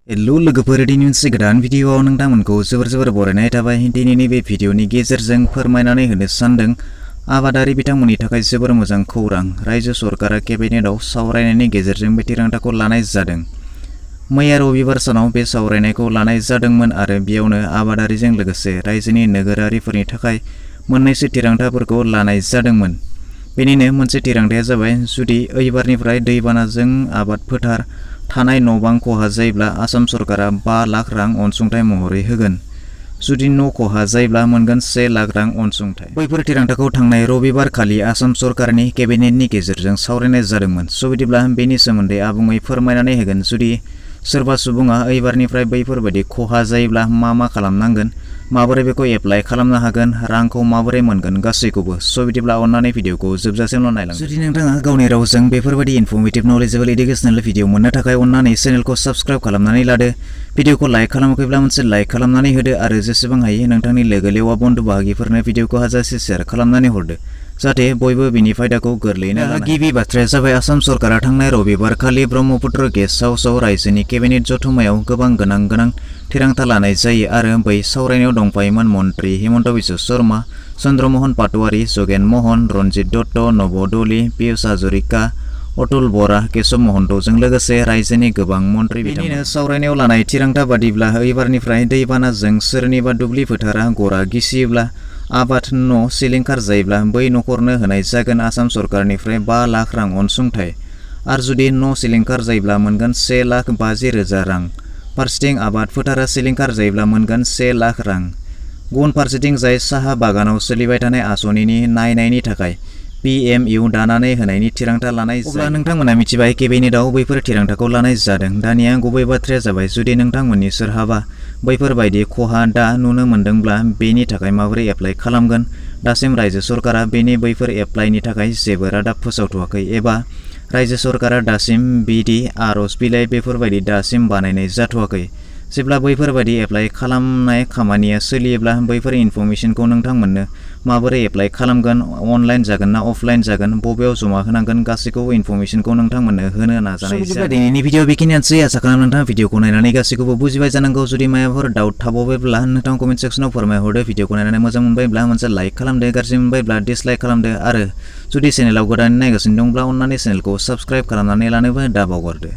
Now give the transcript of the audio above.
Hello लोगोफोर, दिनै मोनसे गोदान भिडिअआव नोंथांमोनखौ जोबोर बरायनाय थाबाय। दिनैनि बे भिडिअनि गेजेरजों फोरमायनानै होनो सानदों आबादारि बिथांमोननि थाखाय जोबोर मोजां खौरां। रायजो सरकारा केबिनेटआव सावरायनायनि गेजेरजों बे थिरांथाखौ लानाय जादों। मैया रबिबार सानाव बे सावरायनायखौ लानाय जादोंमोन आरो बेयावनो आबादारिजों लोगोसे रायजोनि नोगोरारिफोरनि थाखाय मोननैसो थिरांथाफोरखौ लानाय जादोंमोन। बेनिनो मोनसे थिरांथाया जाबाय, जुदि एबारनिफ्राय दैबानाजों आबाद फोथार थानाय न'-बां खहा जायोब्ला आसाम सरकारा 5 लाख रां अनसुंथाइ महरै होगोन। जुदि न' खहा जायोब्ला मोनगोन 1 लाख रां अनसुंथाइ। बैफोर थिरांथाखौ थांनाय रबिबार खालि आसाम सरकारनि केबिनेटनि गेजेरजों सावरायनाय जादोंमोन। बिदिब्ला बेनि सोमोन्दै आबुङै फोरमायनानै होगोन। जुदि सोरबा सुबुङा एबारनिफ्राय बैफोरबायदि खहा जायोब्ला मा खालामनांगोन, माबोरै बेखौ एप्लाइ खालामनो हागोन, रांखौ माबोरै मोनगोन, गासैखौबो। बिदिब्ला अन्नानै भिडिअखौ जोबजासिमल' नायलां। जुदि नोंथाङा गावनि रावजों बेफोरबायदि इनफर्मेटिभ नलेजेबल इडुकेसनेल भिडिअ मोननो थाखाय अन्नानै चेनेलखौ साबस्क्राइब खालामनानै लादो। भिडिअखौ लाइक खालामाखैब्ला मोनसे लाइक खालामनानै होदो आरो जेसेबां हायो नोंथांनि लोगो लेवा बन्धु बाहागिफोरनो भिडिअखौ हाजासे शेयार खालामनानै हरदो, जाहाथे बयबो बिनि फायदाखौ गोरलैयैनो लानो हायो। गिबि बाथ्राया जाबाय, आसाम सरकारा थांनाय रबिबार खालि ब्रह्मपुत्र गेस्ट हाउसआव रायजोनि केबिनेट जथुम्मायाव गोबां गोनां थिरांथा लानाय जायो आरो बै सावरायनायाव दंफायोमोन मन्त्रि हिमन्त बिश्व शर्मा, चन्द्रमोहन पाटवारी, जगेन मोहन, रन्जित दत्त, नभ दली, पीयूष हाजरिका, अतुल बरा, केशव महन्तजों लोगोसे रायजोनि गोबां मन्त्रि बिथांमोन। सावरायनायाव लानाय थिरांथा बादिब्ला एबारनिफ्राय दैबानाजों सोरनिबा दुब्लि फोथारा गरा गिसियोब्ला, आबाद न' सिलिंखार जायोब्ला बै नखरनो होनाय जागोन आसाम सरकारनिफ्राय 5 लाख रां अनसुंथाइ। आरो जुदि न' सिलिंखार जायोब्ला मोनगोन 1,50,000 रां। फारसेथिं आबाद फोथारा सिलिंखार जायोब्ला मोनगोन 1 लाख रां। गुबुन फारसेथिं जाय साहा बागानाव सोलिबाय थानाय आस'ननि नायनायनि थाखाय PMU दानानै होनायनि थिरांथा लानाय जायो। अब्ला नोंथांमोना मिथिबाय केबिनेटआव बैफोर थिरांथाखौ लानाय जादों। दानिया गुबै बाथ्राया जाबाय, जुदि नोंथांमोननि सोरहाबा बैफोरबायदि खहा दा नुनो मोनदोंब्ला बेनि थाखाय माबोरै एप्लाइ खालामगोन। दासिम रायजो सरकारा बैफोर एप्लाइनि थाखाय जेबो रादाब फोसावथ'वाखै एबा रायजो सरकारा दासिम बिदि आर'ज बिलाइ बेफोरबायदि दासिम बानायनाय जाथ'वाखै। जेब्ला बैफोरबायदि एप्लाइ खालामनाय खामानिया सोलियोब्ला बैफोर इनफर्मेसनखौ नोंथांमोननो माबोरै एप्लाइ खालामगोन, अनलाइन जागोन ना अफलाइन जागोन, बबेयाव जमा होनांगोन, गासैखौबो इनफर्मेसनखौ नोंथांमोननो होनो नाजानाय जागोन। दिनैनि भिडिअ बेखिनियानोसै। आसा खालामो नोंथाङा भिडिअखौ नायनानै गासैखौबो बुजिबाय जानांगौ। जुदि माबाफोर डाउट थाबावबायब्ला नोंथाङा कमेन्ट सेक्सनाव फोरमायहरदो। भिडिअखौ नायनानै मोजां मोनबायब्ला मोनसे लाइक खालामदो, गाज्रि मोनबायब्ला डिसलाइक खालामदो आरो जुदि चेनेलाव गोदानै नायगासिनो दंब्ला अन्नानै चेनेलखौ साबस्क्राइब खालामनानै लानोबो दाबावगारदो।